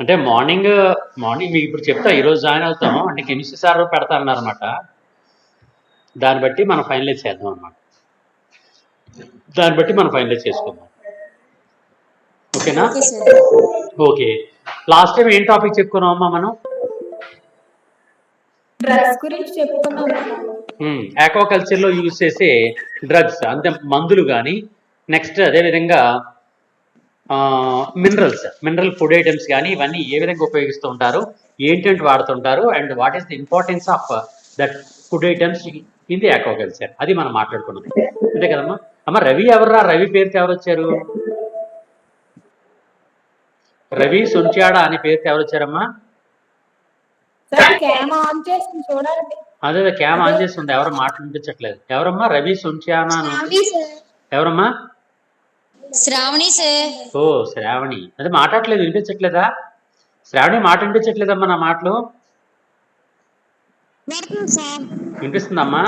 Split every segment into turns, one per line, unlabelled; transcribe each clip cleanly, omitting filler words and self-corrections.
అంటే morning morning మీకు ఇప్పుడు చెప్తా ఈరోజు జాయిన్ అవుతాము అంటే కెమిస్ట్రీ సార్ పెడతా అన్నారన్నమాట. దాన్ని బట్టి మనం ఫైనలైజ్ చేద్దాం అనమాట. దాన్ని బట్టి మనం ఫైనలైజ్ చేసుకుందాం. ఓకేనా? ఓకే. లాస్ట్ టైం ఏం టాపిక్ చెప్పుకున్నామమ్మా మనం?
డ్రగ్స్ గురించి చెప్పుకున్నాం.
ఆక్వాకల్చర్ లో యూజ్ చేసే డ్రగ్స్ అంటే మందులు కానీ, నెక్స్ట్ అదేవిధంగా మినరల్ ఫుడ్ ఐటమ్స్ కానీ ఇవన్నీ ఏ విధంగా ఉపయోగిస్తూ ఉంటారు, ఏంటంటే వాడుతుంటారు, and what is the importance of that food items in the aquaculture, అది మనం మాట్లాడుకున్నాం. అంతే కదమ్మా? అమ్మ రవి ఎవర్రా? రవి పేరుతో ఎవరు వచ్చారు? రవి సుంచాడా అనే పేరుతో ఎవరు వచ్చారమ్మా? అదే క్యామ్ ఆన్ చేస్తుంది, ఎవరు మాట వినిపించట్లేదు. ఎవరమ్మా రవి సుంచానా? ఎవరమ్మా?
శ్రావణి సార్.
ఓ శ్రావణి, అదే మాట్లాడట్లేదు, వినిపించట్లేదా? శ్రావణి మాట వినిపించట్లేదమ్మా నా మాటలు? వినిపిస్తుందమ్మా?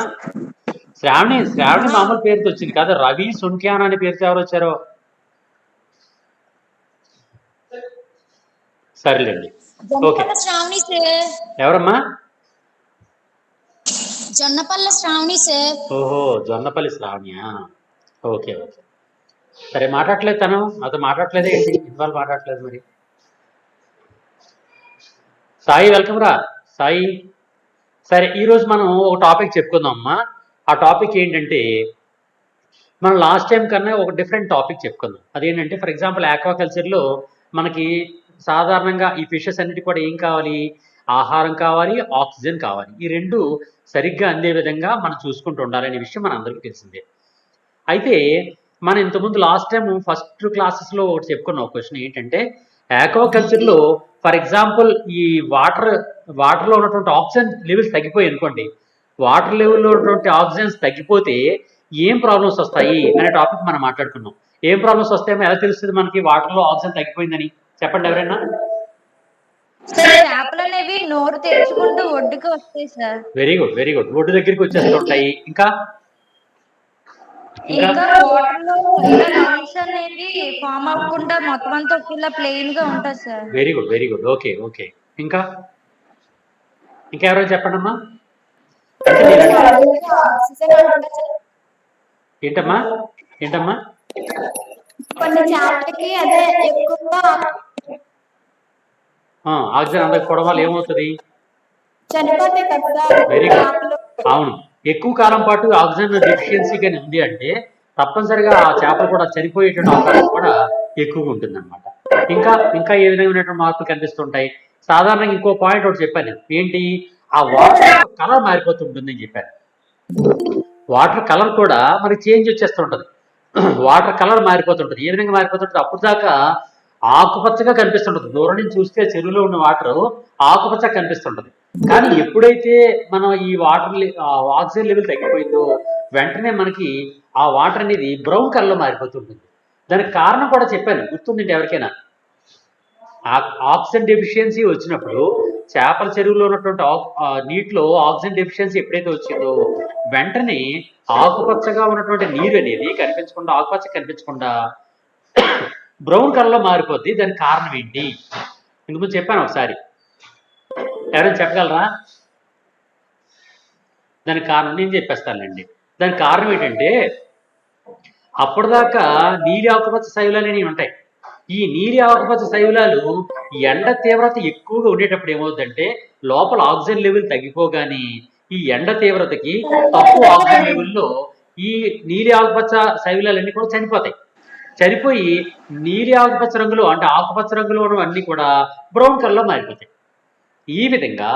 శ్రావణి మామూలు పేరుతో వచ్చింది కదా, రవి సుంట్యాన్ అనే పేరుతో ఎవరు వచ్చారో? సరేలేండి. ఓకే. ఎవరమ్మా?
జొన్నపల్ల శ్రావణి సార్.
ఓహో జొన్నపల్లి శ్రావణియా? Okay okay. సరే మాట్లాడలేదు, తను అతను మాట్లాడట్లేదు ఏంటి? ఇవాళ మాట్లాడట్లేదు మరి. సాయి వెల్కమ్ రా సాయి. సరే ఈరోజు మనం ఒక టాపిక్ చెప్పుకుందాం అమ్మా. ఆ టాపిక్ ఏంటంటే మనం లాస్ట్ టైం కన్నా ఒక డిఫరెంట్ టాపిక్ చెప్పుకుందాం. అదేంటంటే ఫర్ ఎగ్జాంపుల్ ఆక్వాకల్చర్లో మనకి సాధారణంగా ఈ ఫిషెస్ అన్నిటి కూడా ఏం కావాలి? ఆహారం కావాలి, ఆక్సిజన్ కావాలి. ఈ రెండు సరిగ్గా అందే విధంగా మనం చూసుకుంటూ ఉండాలనే విషయం మన అందరికీ తెలిసిందే. అయితే మనం ఇంతకుముందు లాస్ట్ టైం ఫస్ట్ క్లాసెస్లో ఒకటి చెప్పుకున్న ఒక క్వశ్చన్ ఏంటంటే ఆక్వాకల్చర్లో ఫర్ ఎగ్జాంపుల్ ఈ వాటర్లో ఉన్నటువంటి ఆక్సిజన్ లెవెల్స్ తగ్గిపోయి అనుకోండి, వాటర్ లెవెల్లో ఉన్నటువంటి ఆక్సిజన్స్ తగ్గిపోతే ఏం ప్రాబ్లమ్స్ వస్తాయి అనే టాపిక్ మనం మాట్లాడుకున్నాం. ఏం ప్రాబ్లమ్స్ వస్తాయేమో ఎలా తెలుస్తుంది మనకి వాటర్లో ఆక్సిజన్ తగ్గిపోయిందని? చెప్పండి ఎవరైనా.
చేపలు అనేవి నోరు తెరుచుకుంటూ ఒడ్డుకు వస్తాయి sir.
Very good very good, ఒడ్డు దగ్గరికి వచ్చేస్తుంటాయి. ఇంకా
వాటర్ లో లంగ్స్ అనేవి ఫామ్ అవ్వకుండా మొత్తం అంతా ఒకేలా ప్లెయిన్ గా ఉంటుంది sir.
Very good very good. Okay okay. ఇంకా ఎవరైనా చెప్పండి అమ్మా. ఏంటమ్మా ఏంటమ్మా? ఆక్సిజన్ అందకపోవడం వల్ల ఏమవుతుంది? Very good. అవును, ఎక్కువ కాలం పాటు ఆక్సిజన్ డెఫిషియన్సీ కానీ ఉంది అంటే తప్పనిసరిగా ఆ చేపలు కూడా చనిపోయేటువంటి అవకాశం కూడా ఎక్కువగా ఉంటుంది అనమాట. ఇంకా ఏ విధమైనటువంటి మార్పులు కనిపిస్తుంటాయి? సాధారణంగా ఇంకో పాయింట్ ఒకటి చెప్పాను, ఏంటి? ఆ వాటర్ కలర్ మారిపోతుంటుందని చెప్పాను. వాటర్ కలర్ కూడా మనకి చేంజ్ వచ్చేస్తుంటుంది. వాటర్ కలర్ మారిపోతుంటుంది. ఏ విధంగా మారిపోతుంటుంది? అప్పుడు దాకా ఆకుపచ్చగా కనిపిస్తుంటుంది, దూరం నుంచి చూస్తే చెరువులో ఉన్న వాటర్ ఆకుపచ్చగా కనిపిస్తుంటుంది. కానీ ఎప్పుడైతే మనం ఈ వాటర్ ఆక్సిజన్ లెవెల్ తగ్గిపోయిందో వెంటనే మనకి ఆ వాటర్ అనేది బ్రౌన్ కలర్లో మారిపోతుంటుంది. దానికి కారణం కూడా చెప్పాను, గుర్తుందండి ఎవరికైనా? ఆక్సిజన్ డెఫిషియన్సీ వచ్చినప్పుడు చేపల చెరువులో ఉన్నటువంటి నీటిలో ఆక్సిజన్ డెఫిషియన్సీ ఎప్పుడైతే వచ్చిందో వెంటనే ఆకుపచ్చగా ఉన్నటువంటి నీరు అనేది ఆకుపచ్చ కనిపించకుండా బ్రౌన్ కలర్లో మారిపోద్ది. దానికి కారణం ఏంటి? ఇందుకు చెప్పాను ఒకసారి, ఎవరైనా చెప్పగలరా? దానికి కారణం నేను చెప్పేస్తానండి. దానికి కారణం ఏంటంటే అప్పటిదాకా నీలి ఆకుపచ్చ శైలాలు అనేవి ఉంటాయి. ఈ నీలి ఆకుపచ్చ శైలాలు ఎండ తీవ్రత ఎక్కువగా ఉండేటప్పుడు ఏమవుతుందంటే లోపల ఆక్సిజన్ లెవెల్ తగ్గిపోగానే ఈ ఎండ తీవ్రతకి తక్కువ ఆక్సిజన్ లెవెల్లో ఈ నీలి ఆకుపచ్చ శైలాలన్నీ కూడా చనిపోయి నీలి ఆకుపచ్చ రంగులో అంటే ఆకుపచ్చ రంగులో ఉన్నవన్నీ కూడా బ్రౌన్ కలర్లో మారిపోతాయి. ఈ విధంగా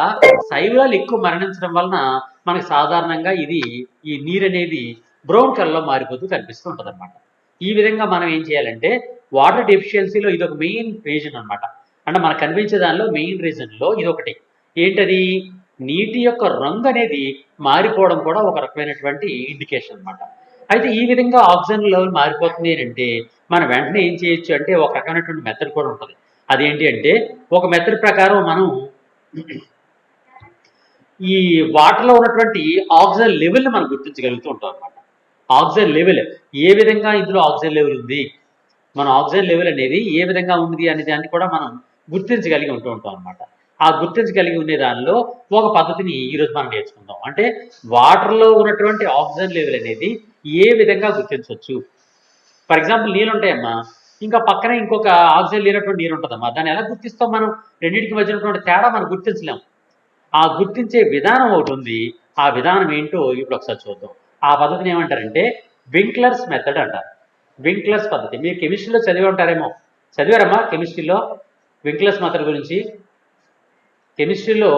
శైలాలు ఎక్కువ మరణించడం వలన మనకి సాధారణంగా ఈ నీరు అనేది బ్రౌన్ కలర్లో మారిపోతూ కనిపిస్తూ ఉంటుంది అనమాట. ఈ విధంగా మనం ఏం చేయాలంటే వాటర్ డెఫిషియన్సీలో ఇది ఒక మెయిన్ రీజన్ అనమాట. అంటే మనకు కనిపించే దానిలో మెయిన్ రీజన్లో ఇది ఒకటి. ఏంటది? నీటి యొక్క రంగు అనేది మారిపోవడం కూడా ఒక రకమైనటువంటి ఇండికేషన్ అనమాట. అయితే ఈ విధంగా ఆక్సిజన్ లెవెల్ మారిపోతుంది అంటే మనం వెంటనే ఏం చేయొచ్చు అంటే ఒక రకమైనటువంటి మెథడ్ కూడా ఉంటుంది. అదేంటి అంటే ఒక మెథడ్ ప్రకారం మనం ఈ వాటర్లో ఉన్నటువంటి ఆక్సిజన్ లెవెల్ని మనం గుర్తించగలుగుతూ ఉంటాం అనమాట. ఆక్సిజన్ లెవెల్ ఏ విధంగా ఇందులో ఆక్సిజన్ లెవెల్ ఉంది, మన ఆక్సిజన్ లెవెల్ అనేది ఏ విధంగా ఉంది అనే దాన్ని కూడా మనం గుర్తించగలిగి ఉంటూ ఉంటాం అనమాట. ఆ గుర్తించగలిగి ఉండే దానిలో ఒక పద్ధతిని ఈరోజు మనం నేర్చుకుందాం. అంటే వాటర్లో ఉన్నటువంటి ఆక్సిజన్ లెవెల్ అనేది ఏ విధంగా గుర్తించవచ్చు. ఫర్ ఎగ్జాంపుల్ నీళ్ళు ఉంటాయమ్మా, ఇంకా పక్కనే ఇంకొక ఆక్సిజన్ లేనటువంటి నీరు ఉంటుందమ్మా, దాన్ని ఎలా గుర్తిస్తాం మనం? రెండింటికి మధ్య ఉన్నటువంటి తేడా మనం గుర్తించలేం. ఆ గుర్తించే విధానం ఒకటి ఉంది. ఆ విధానం ఏంటో ఇప్పుడు ఒకసారి చూద్దాం. ఆ పద్ధతిని ఏమంటారంటే వింక్లర్స్ మెథడ్ అంటారు. వింక్లర్స్ పద్ధతి మీరు కెమిస్ట్రీలో చదివి ఉంటారేమో. చదివారమ్మా కెమిస్ట్రీలో వింక్లర్స్ మెథడ్ గురించి? కెమిస్ట్రీలో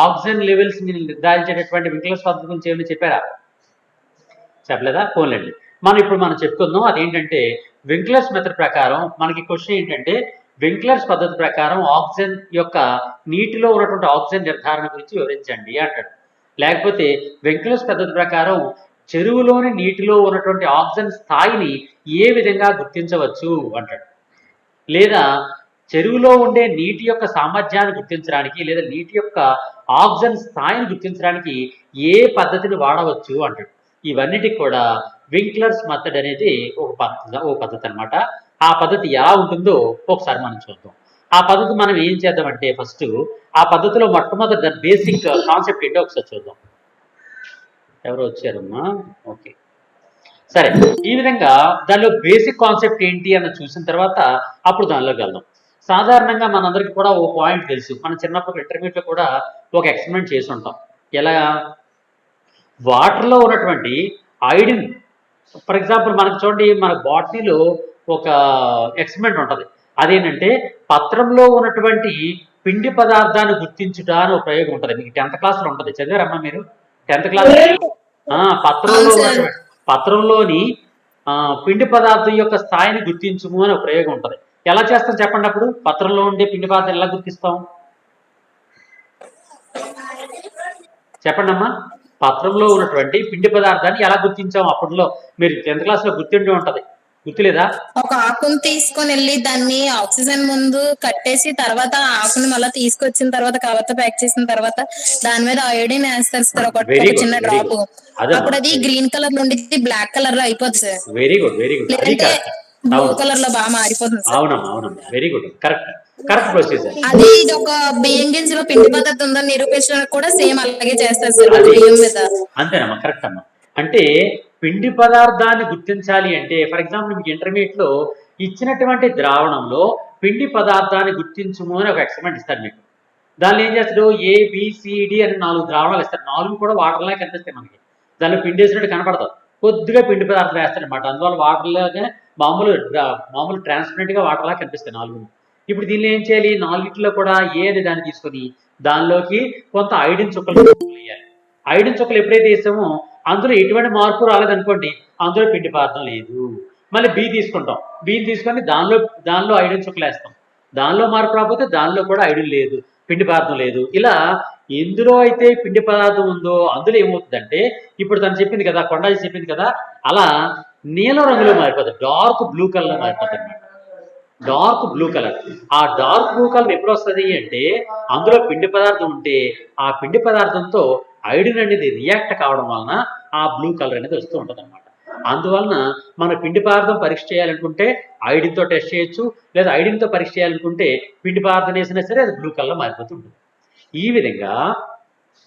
ఆక్సిజన్ లెవెల్స్ నిర్ధారించేటటువంటి వింక్లర్స్ పద్ధతి గురించి ఏమైనా చెప్పారా? చెప్పలేదా? పోన్లేండి. మనం చెప్పుకుందాం. అదేంటంటే వింక్లర్స్ మెథడ్ ప్రకారం మనకి క్వశ్చన్ ఏంటంటే వింక్లర్స్ పద్ధతి ప్రకారం ఆక్సిజన్ యొక్క నీటిలో ఉన్నటువంటి ఆక్సిజన్ నిర్ధారణ గురించి వివరించండి అంటాడు. లేకపోతే వింక్లర్స్ పద్ధతి ప్రకారం చెరువులోని నీటిలో ఉన్నటువంటి ఆక్సిజన్ స్థాయిని ఏ విధంగా గుర్తించవచ్చు అంటాడు. లేదా చెరువులో ఉండే నీటి యొక్క సామర్థ్యాన్ని గుర్తించడానికి లేదా నీటి యొక్క ఆక్సిజన్ స్థాయిని గుర్తించడానికి ఏ పద్ధతిని వాడవచ్చు అంటాడు. ఇవన్నిటికి కూడా వింక్లర్స్ మెథడ్ అనేది ఒక పద్ధతి అనమాట. ఆ పద్ధతి ఎలా ఉంటుందో ఒకసారి మనం చూద్దాం. ఆ పద్ధతి మనం ఏం చేద్దామంటే ఫస్ట్ ఆ పద్ధతిలో మొట్టమొదటి బేసిక్ కాన్సెప్ట్ ఏంటో ఒకసారి చూద్దాం. ఎవరు వచ్చారమ్మా? ఓకే, సరే. ఈ విధంగా దానిలో బేసిక్ కాన్సెప్ట్ ఏంటి అని చూసిన తర్వాత అప్పుడు దానిలోకి వెళ్దాం. సాధారణంగా మనందరికీ కూడా ఓ పాయింట్ తెలుసు. మనం చిన్నప్పుడు ఇంటర్మీడియట్లో కూడా ఒక ఎక్స్పెరిమెంట్ చేసి ఉంటాం. ఎలా? వాటర్లో ఉన్నటువంటి ఐడిన్, ఫర్ ఎగ్జాంపుల్ మనకు చూడండి, మన బాటనీలో ఒక ఎక్స్పెరిమెంట్ ఉంటుంది. అదేంటంటే పత్రంలో ఉన్నటువంటి పిండి పదార్థాన్ని గుర్తించుట అని ఒక ప్రయోగం ఉంటుంది. మీకు 10th క్లాస్లో ఉంటుంది. చదివారమ్మా మీరు 10th క్లాస్? పత్రంలో ఉన్నటువంటి పత్రంలోని పిండి పదార్థం యొక్క స్థాయిని గుర్తించుము అని ఒక ప్రయోగం ఉంటుంది. ఎలా చేస్తాం చెప్పండి? అప్పుడు పత్రంలో ఉండే పిండి పదార్థం ఎలా గుర్తిస్తాం చెప్పండి అమ్మా? పత్రంలో ఉన్నటువంటి పిండి పదార్థాన్ని ఎలా గుర్తించాం అప్పట్లో? మీరు 10th క్లాస్ లో గుర్తుండి ఉంటది, గుర్తులేదా?
ఒక ఆకుని తీసుకొని వెళ్ళి దాన్ని ఆక్సిజన్ ముందు కట్టేసి తర్వాత ఆకుని మళ్ళీ తీసుకొచ్చిన తర్వాత కవర్తో ప్యాక్ చేసిన తర్వాత దాని మీద అయోడిన్ వేస్తారు సార్, ఒక చిన్న డ్రాప్. అప్పుడు అది గ్రీన్ కలర్ నుండి బ్లాక్ కలర్ లో అయిపోతుంది sir.
Very good, very good. అది కరెక్ట్.
బ్లూ కలర్ లో బాగా మారిపోతుంది సార్.
అవునమ్మా, అవునమ్మా, very good, correct, correct procedure.
అది ఒక బియ్యం గింజలో పిండి పదార్థం ఉందని నిరూపించడానికి కూడా సేమ్ అలాగే చేస్తారు సార్ బియ్యం మీద.
అంతేనమ్మా, కరెక్ట్ అమ్మా. అంటే పిండి పదార్థాన్ని గుర్తించాలి అంటే ఫర్ ఎగ్జాంపుల్ మీకు ఇంటర్మీడియట్ లో ఇచ్చినటువంటి ద్రావణంలో పిండి పదార్థాన్ని గుర్తించుము అని ఒక ఎక్స్పెరిమెంట్ ఇస్తారు మీకు. దానిలో ఏం చేస్తాడు? ఏబిసిడి అని 4 ద్రావణాలు ఇస్తారు. 4 కూడా వాటర్ లాగా కనిపిస్తాయి మనకి. దానిలో పిండి వేసినట్టు కనపడతాం. కొద్దిగా పిండి పదార్థం వేస్తారనమాట. అందువల్ల వాటర్ లాగా మామూలు ట్రాన్స్పరెంట్ గా వాటర్ లాగా కనిపిస్తాయి 4. ఇప్పుడు దీనిలో ఏం చేయాలి? 4 కూడా ఏది దాన్ని తీసుకొని దానిలోకి కొంత ఐడిన్ చుక్కలు వేయాలి. ఐడిన్ చుక్కలు ఎప్పుడైతే వేసామో అందులో ఎటువంటి మార్పు రాలేదనుకోండి, అందులో పిండి పదార్థం లేదు. మళ్ళీ బి తీసుకుంటాం. బిని తీసుకొని దానిలో ఐడిన్ చుక్కలు వేస్తాం. దానిలో మార్పు రాకపోతే దానిలో కూడా ఐడిన్ లేదు, పిండి పదార్థం లేదు. ఇలా ఎందులో అయితే పిండి పదార్థం ఉందో అందులో ఏమవుతుందంటే ఇప్పుడు తను చెప్పింది కదా, కొండాజీ చెప్పింది కదా, అలా నీలం రంగులో మారిపోతుంది, డార్క్ బ్లూ కలర్ మారిపోతుంది అనమాట. Dark blue colour. ఆ డార్క్ బ్లూ కలర్ ఎప్పుడు వస్తుంది అంటే అందులో పిండి పదార్థం ఉంటే ఆ పిండి పదార్థంతో ఐడిన్ అనేది రియాక్ట్ కావడం వలన ఆ బ్లూ కలర్ అనేది వస్తూ ఉంటుంది అనమాట. అందువలన మన పిండి పదార్థం పరీక్ష చేయాలనుకుంటే ఐడిన్తో టెస్ట్ చేయొచ్చు, లేదా ఐడిన్తో పరీక్ష చేయాలనుకుంటే పిండి పదార్థం వేసినా సరే అది బ్లూ కలర్ మారిపోతుంది. ఈ విధంగా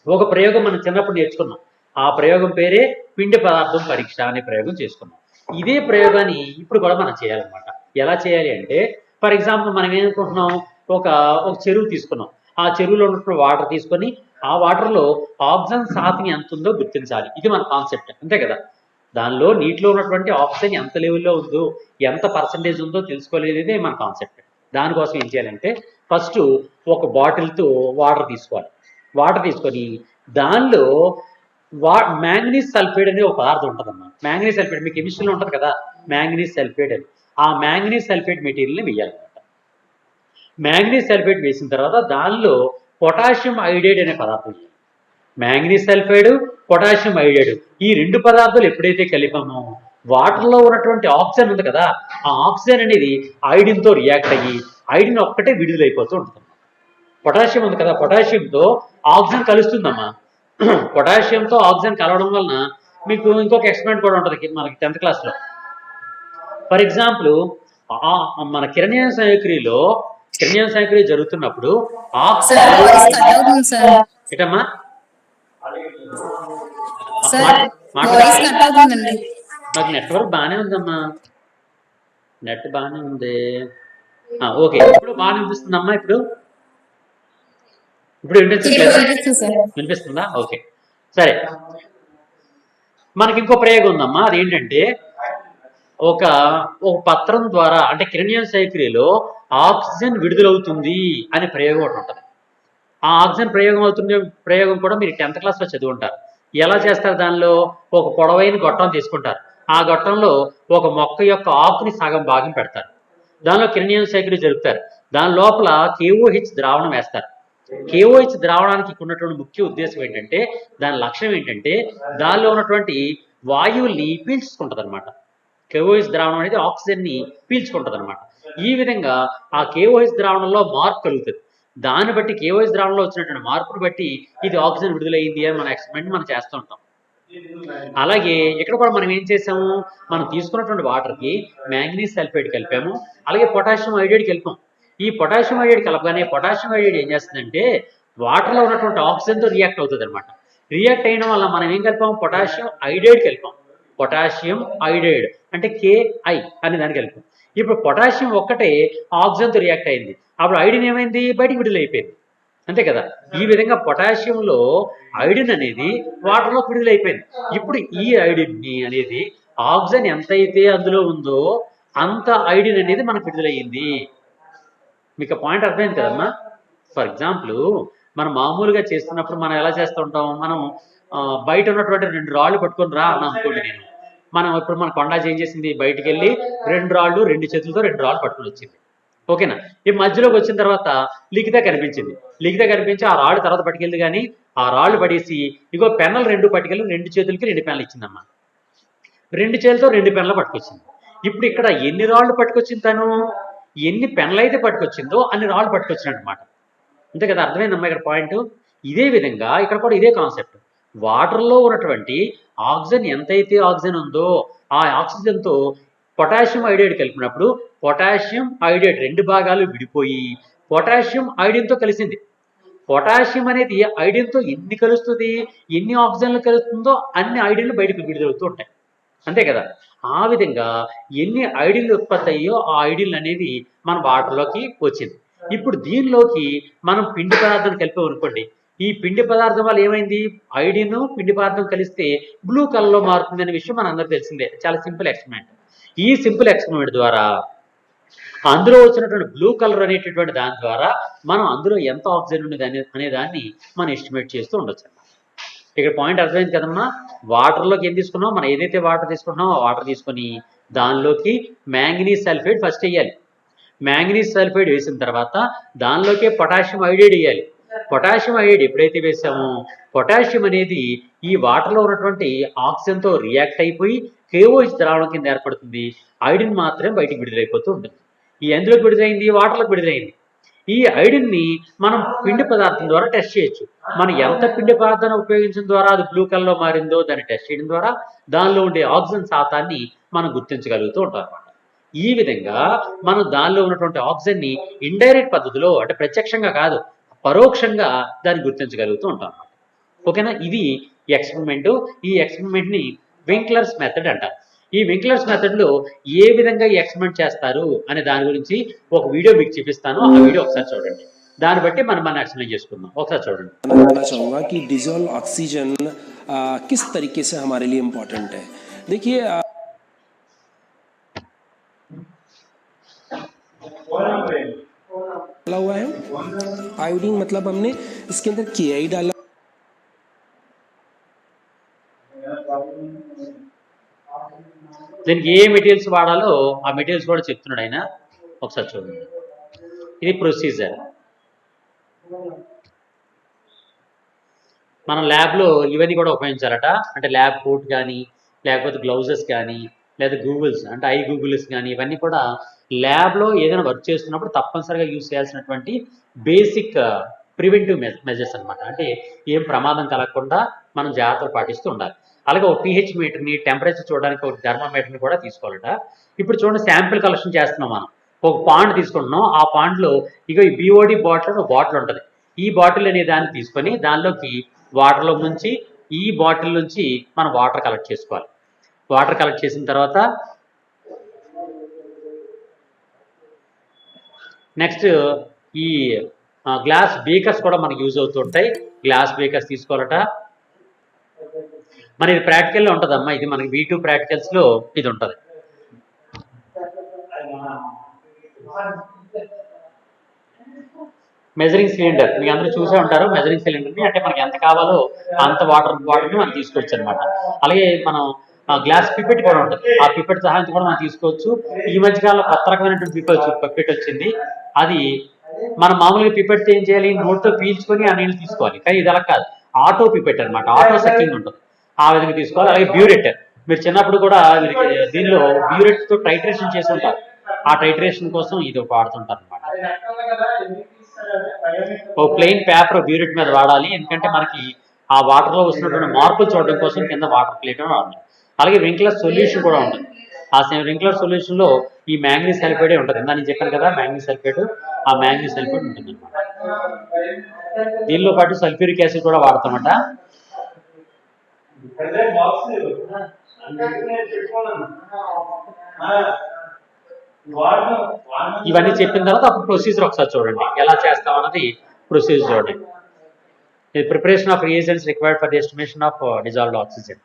ఒక ప్రయోగం మనం చిన్నప్పుడు నేర్చుకున్నాం. ఆ ప్రయోగం పేరే పిండి పదార్థం పరీక్ష అనే ప్రయోగం చేసుకున్నాం. ఇదే ప్రయోగాన్ని ఇప్పుడు కూడా మనం చేయాలన్నమాట. ఎలా చేయాలి అంటే ఫర్ ఎగ్జాంపుల్ మనం ఏమనుకుంటున్నాం, ఒక చెరువు తీసుకున్నాం. ఆ చెరువులో ఉన్నటువంటి వాటర్ తీసుకొని ఆ వాటర్లో ఆక్సిజన్ శాతం ఎంత ఉందో గుర్తించాలి. ఇది మన కాన్సెప్ట్, అంతే కదా? దానిలో నీటిలో ఉన్నటువంటి ఆక్సిజన్ ఎంత లెవెల్లో ఉందో, ఎంత పర్సంటేజ్ ఉందో తెలుసుకోలేదే మన కాన్సెప్ట్. దానికోసం ఏం చేయాలంటే ఫస్ట్ ఒక బాటిల్తో వాటర్ తీసుకోవాలి. వాటర్ తీసుకొని దానిలో మ్యాంగనీస్ సల్ఫేట్ అనే ఒక పదార్థం ఉంటుందమ్మా. మ్యాంగనీస్ సల్ఫేట్ మీకు కెమిస్ట్రీలో ఉంటుంది కదా, మ్యాంగనీస్ సల్ఫేట్ అని. ఆ మ్యాంగనీస్ సల్ఫేట్ మెటీరియల్ని వేయాలన్నమాట. మ్యాంగనీస్ సల్ఫేట్ వేసిన తర్వాత దానిలో పొటాషియం ఐడైడ్ అనే పదార్థం వేయాలి. మ్యాంగనీస్ సల్ఫైడ్, పొటాషియం ఐడైడ్ ఈ 2 పదార్థాలు ఎప్పుడైతే కలిపామో వాటర్లో ఉన్నటువంటి ఆక్సిజన్ ఉంది కదా, ఆ ఆక్సిజన్ అనేది ఐడిన్తో రియాక్ట్ అయ్యి ఐడిన్ ఒక్కటే విడుదలైపోతూ ఉంటుంది. పొటాషియం ఉంది కదా, పొటాషియంతో ఆక్సిజన్ కలుస్తుందమ్మా. పొటాషియంతో ఆక్సిజన్ కలవడం వలన మీకు ఇంకొక ఎక్స్పెరిమెంట్ కూడా ఉంటుంది మనకి 10th క్లాస్లో. ఫర్ ఎగ్జాంపుల్ మన కిరణీయ సంయోక్రియలో కిరణ్యం సేకరణ జరుగుతున్నప్పుడు
సార్ వాయిస్ కట్ అవుతుంది సార్.
ఏటమ్మా
సార్ వాయిస్ కట్ అవుతుందండి.
నాకు నెట్వర్క్ బాగానే ఉందమ్మా, నెట్ బాగానే ఉంది. ఓకే, ఇప్పుడు బాగా వినిపిస్తుందమ్మా. ఇప్పుడు
వినిపిస్తుంది సార్.
వినిపిస్తుందా? ఓకే, సరే. మనకి ఇంకో ప్రయోగం ఉందమ్మా. అదేంటంటే ఒక పత్రం ద్వారా అంటే కిరణ్యం సేకరణలో ఆక్సిజన్ విడుదలవుతుంది అనే ప్రయోగం ఒకటి ఉంటుంది. ఆ ఆక్సిజన్ ప్రయోగం కూడా మీరు 10th క్లాస్లో చదివి ఉంటారు. ఎలా చేస్తారు? దానిలో ఒక పొడవైన గొట్టం తీసుకుంటారు. ఆ గొట్టంలో ఒక మొక్క యొక్క ఆకుని సగం భాగం పెడతారు. దానిలో కిరణ్యం సేకరణ జరుపుతారు. దాని లోపల KOH ద్రావణం వేస్తారు. KOH ద్రావణానికి ఉన్నటువంటి ముఖ్య ఉద్దేశం ఏంటంటే, దాని లక్ష్యం ఏంటంటే దానిలో ఉన్నటువంటి వాయువుల్ని పీల్చుకుంటుంది అనమాట. KOH ద్రావణం అనేది ఆక్సిజన్ని పీల్చుకుంటుంది అనమాట. ఈ విధంగా ఆ KOH ద్రావణంలో మార్పు కలుగుతుంది. దాన్ని బట్టి KOH ద్రావణంలో వచ్చినటువంటి మార్పును బట్టి ఇది ఆక్సిజన్ విడుదలైంది అని మన ఎక్స్పెరిమెంట్ మనం చేస్తూ ఉంటాం. అలాగే ఇక్కడ కూడా మనం ఏం చేసాము, మనం తీసుకున్నటువంటి వాటర్కి మ్యాంగనీస్ సల్ఫేట్ కలిపాము, అలాగే పొటాషియం ఐడైడ్ కలిపాం. ఈ పొటాషియం ఐడైడ్ కలపగానే పొటాషియం ఐడైడ్ ఏం చేస్తుందంటే వాటర్లో ఉన్నటువంటి ఆక్సిజన్తో రియాక్ట్ అవుతుంది అనమాట. రియాక్ట్ అయిన వల్ల మనం ఏం కలిపాం? పొటాషియం ఐడైడ్ కలిపాం. పొటాషియం ఐడైడ్ అంటే KI అని దాన్ని కలిపాం. ఇప్పుడు పొటాషియం ఒక్కటే ఆక్సిజన్తో రియాక్ట్ అయింది, అప్పుడు ఐడిన్ ఏమైంది? బయటికి విడుదలైపోయింది, అంతే కదా. ఈ విధంగా పొటాషియంలో ఐడిన్ అనేది వాటర్లో విడుదలైపోయింది. ఇప్పుడు ఈ ఐడిన్ని అనేది ఆక్సిజన్ ఎంతైతే అందులో ఉందో అంత ఐడిన్ అనేది మనకు విడుదలయ్యింది. మీకు పాయింట్ అర్థమైంది కదమ్మా. ఫర్ ఎగ్జాంపుల్ మనం మామూలుగా చేస్తున్నప్పుడు మనం ఎలా చేస్తూ ఉంటాం, మనం బయట ఉన్నటువంటి 2 రాళ్ళు పట్టుకొని రా అని అనుకోండి. మనం ఇప్పుడు మన కొండ ఏం చేసింది, బయటికి వెళ్ళి 2 రాళ్ళు 2 చేతులతో 2 రాళ్ళు పట్టుకొని వచ్చింది, ఓకేనా. ఈ మధ్యలోకి వచ్చిన తర్వాత లిఖిత కనిపించి ఆ రాళ్ళు తర్వాత పట్టుకెళ్ళి, కానీ ఆ రాళ్ళు పడేసి ఇగో పెన్నులు 2 పట్టుకెళ్ళి 2 చేతులకి 2 పెన్నులు ఇచ్చిందమ్మా. 2 చేతులతో 2 పెన్నులు పట్టుకొచ్చింది. ఇప్పుడు ఇక్కడ ఎన్ని రాళ్ళు పట్టుకొచ్చింది తను? ఎన్ని పెన్నులు అయితే పట్టుకొచ్చిందో అన్ని రాళ్ళు పట్టుకొచ్చినమాట, అంతే కదా. అర్థమైందమ్మా ఇక్కడ పాయింట్. ఇదే విధంగా ఇక్కడ కూడా ఇదే కాన్సెప్ట్. వాటర్లో ఉన్నటువంటి ఆక్సిజన్ ఎంతైతే ఆక్సిజన్ ఉందో ఆ ఆక్సిజన్తో పొటాషియం ఐడైడ్ కలిపినప్పుడు పొటాషియం ఐడైడ్ 2 భాగాలు విడిపోయి పొటాషియం ఐడిన్తో కలిసింది. పొటాషియం అనేది ఐడిన్తో ఎన్ని కలుస్తుంది, ఎన్ని ఆక్సిజన్లు కలుస్తుందో అన్ని ఐడిన్లు బయటకు విడుదలవుతూ ఉంటాయి, అంతే కదా. ఆ విధంగా ఎన్ని ఐడిన్లు ఉత్పత్తి అయ్యో ఆ ఐడిన్లు అనేవి మన వాటర్లోకి వచ్చింది. ఇప్పుడు దీనిలోకి మనం పిండి పదార్థం కలిపాం అనుకోండి. ఈ పిండి పదార్థం వల్ల ఏమైంది? ఐడిన్ పిండి పదార్థం కలిస్తే బ్లూ కలర్లో మారుతుంది అనే విషయం మన అందరికీ తెలిసిందే. చాలా సింపుల్ ఎక్స్పెరిమెంట్. ఈ సింపుల్ ఎక్స్పెరిమెంట్ ద్వారా అందులో వచ్చినటువంటి బ్లూ కలర్ అనేటటువంటి దాని ద్వారా మనం అందులో ఎంత ఆక్సిజన్ ఉంది అనే దాన్ని మనం ఎస్టిమేట్ చేస్తూ ఉండొచ్చు. ఇక్కడ పాయింట్ అర్థమైంది కదమ్మా. వాటర్లోకి ఏం తీసుకున్నాం, మనం ఏదైతే వాటర్ తీసుకుంటున్నామో ఆ వాటర్ తీసుకొని దానిలోకి మ్యాంగనీస్ సల్ఫేట్ ఫస్ట్ వేయాలి. మ్యాంగనీస్ సల్ఫేట్ వేసిన తర్వాత దానిలోకే పొటాషియం ఐడైడ్ వేయాలి. పొటాషియం ఐడైడ్ ఎప్పుడైతే వేసామో పొటాషియం అనేది ఈ వాటర్లో ఉన్నటువంటి ఆక్సిజన్తో రియాక్ట్ అయిపోయి KOH ద్రావణం కింద ఏర్పడుతుంది. ఐడిన్ మాత్రమే బయటికి విడుదలైపోతూ ఉంటుంది. ఈ ఎందులోకి విడుదలైంది? వాటర్లోకి విడుదలైంది. ఈ ఐడిన్ని మనం పిండి పదార్థం ద్వారా టెస్ట్ చేయొచ్చు. మనం ఎంత పిండి పదార్థాన్ని ఉపయోగించడం ద్వారా అది బ్లూ కలర్లో మారిందో దాన్ని టెస్ట్ చేయడం ద్వారా దానిలో ఉండే ఆక్సిజన్ శాతాన్ని మనం గుర్తించగలుగుతూ ఉంటాం అన్నమాట. ఈ విధంగా మనం దానిలో ఉన్నటువంటి ఆక్సిజన్ని ఇండైరెక్ట్ పద్ధతిలో అంటే ప్రత్యక్షంగా కాదు పరోక్షంగా దాన్ని గుర్తించగలుగుతూ ఉంటాం అన్నమాట. ఓకేనా. ఇది ఎక్స్పెరిమెంట్. ఈ ఎక్స్పెరిమెంట్ని వింక్లర్స్ మెథడ్ అంటారు. ఈ వింక్లర్స్ మెథడ్లో ఏ విధంగా ఈ ఎక్స్పెరిమెంట్ చేస్తారు అనే దాని గురించి ఒక వీడియో మీకు చూపిస్తాను. ఆ వీడియో ఒకసారి చూడండి. దాన్ని బట్టి మనం ఎక్స్ప్లెయిన్ చేసుకుందాం. ఒకసారి చూడండి.
बताना चाहूँगा कि डिजोल्व ऑक्सीजन किस तरीके से हमारे लिए इम्पोर्टेंट है. देखिए डाला हुआ है आयोडीन, मतलब हमने इसके अंदर KI डाला.
దీనికి ఏ మెటీరియల్స్ వాడాలో ఆ మెటీరియల్స్ కూడా చెప్తున్నాడు ఆయన. ఒకసారి చూడండి. ఇది ప్రొసీజర్. మనం ల్యాబ్లో ఇవన్నీ కూడా ఉపయోగించాలట. అంటే ల్యాబ్ కోట్ కానీ లేకపోతే గ్లౌజెస్ కానీ లేదా గూగుల్స్ అంటే ఐ గూగుల్స్ కానీ ఇవన్నీ కూడా ల్యాబ్లో ఏదైనా వర్క్ చేస్తున్నప్పుడు తప్పనిసరిగా యూజ్ చేయాల్సినటువంటి బేసిక్ ప్రివెంటివ్ మెజర్స్ అనమాట. అంటే ఏం ప్రమాదం కలగకుండా మనం జాగ్రత్తలు పాటిస్తూ ఉండాలి. అలాగే ఒక pH మీటర్ని, టెంపరేచర్ చూడడానికి ఒక థర్మామీటర్ని కూడా తీసుకోవాలట. ఇప్పుడు చూడండి, శాంపిల్ కలెక్షన్ చేస్తున్నాం మనం. ఒక పాండ్ తీసుకుంటున్నాం, ఆ పాండ్లో ఇక ఈ బిఓడి బాటిల్ ఒక బాటిల్ ఉంటుంది. ఈ బాటిల్ అనే దాన్ని తీసుకొని దానిలోకి వాటర్లో ముంచి ఈ బాటిల్ నుంచి మనం వాటర్ కలెక్ట్ చేసుకోవాలి. వాటర్ కలెక్ట్ చేసిన తర్వాత నెక్స్ట్ ఈ గ్లాస్ బీకర్స్ కూడా మనకు యూజ్ అవుతూ ఉంటాయి. గ్లాస్ బీకర్స్ తీసుకోవాలట. మరి ఇది ప్రాక్టికల్లో ఉంటుందమ్మా, ఇది మనకి V2 ప్రాక్టికల్స్లో ఇది ఉంటుంది. మెజరింగ్ సిలిండర్ మీకు అందరూ చూసే ఉంటారు. మెజరింగ్ సిలిండర్ని అంటే మనకి ఎంత కావాలో అంత వాటర్ని మనం తీసుకోవచ్చు అనమాట. అలాగే మనం గ్లాస్ పిపెట్ కూడా ఉంటుంది. ఆ పిపెట్ సహాయంతో కూడా మనం తీసుకోవచ్చు. ఈ మధ్యకాలంలో కొత్త రకమైనటువంటి పిపెట్ వచ్చింది. అది మనం మామూలుగా పిపెట్ ఏం చేయాలి, నోట్తో పీల్చుకొని ఆ నీళ్ళు తీసుకోవాలి. కానీ ఇది అలా కాదు, ఆటో పిపెట్ అనమాట. ఆటో సక్కింగ్ ఉంటుంది, ఆ విధంగా తీసుకోవాలి. అలాగే బ్యూరెట్, మీరు చిన్నప్పుడు కూడా దీనిలో బ్యూరెట్తో టైట్రేషన్ చేసి ఉంటారు. ఆ టైట్రేషన్ కోసం ఇది వాడుతుంటారు అనమాట. ఓ ప్లెయిన్ పేపర్ బ్యూరెట్ మీద వాడాలి, ఎందుకంటే మనకి ఆ వాటర్లో వస్తున్నటువంటి మార్పులు చూడడం కోసం కింద వాటర్ ప్లేట్ వాడాలి. అలాగే వింక్లర్ సొల్యూషన్ కూడా ఉంటుంది. ఆ వింక్లర్ సొల్యూషన్లో ఈ మ్యాంగనీస్ సల్ఫేట్ ఉంటుంది. ఇందా నేను చెప్పాను కదా మ్యాంగనీస్ సల్ఫేట్, ఆ మ్యాంగనీస్ సల్ఫేట్ ఉంటుంది అనమాట. దీనిలో పాటు సల్ఫ్యూరిక్ యాసిడ్ కూడా వాడతామట. ఇవన్నీ చెప్పిన తర్వాత అప్పుడు ప్రొసీజర్ ఒకసారి చూడండి, ఎలా చేస్తాం అన్నది ప్రొసీజర్ చూడండి. The preparation of reagents required for the estimation of dissolved oxygen.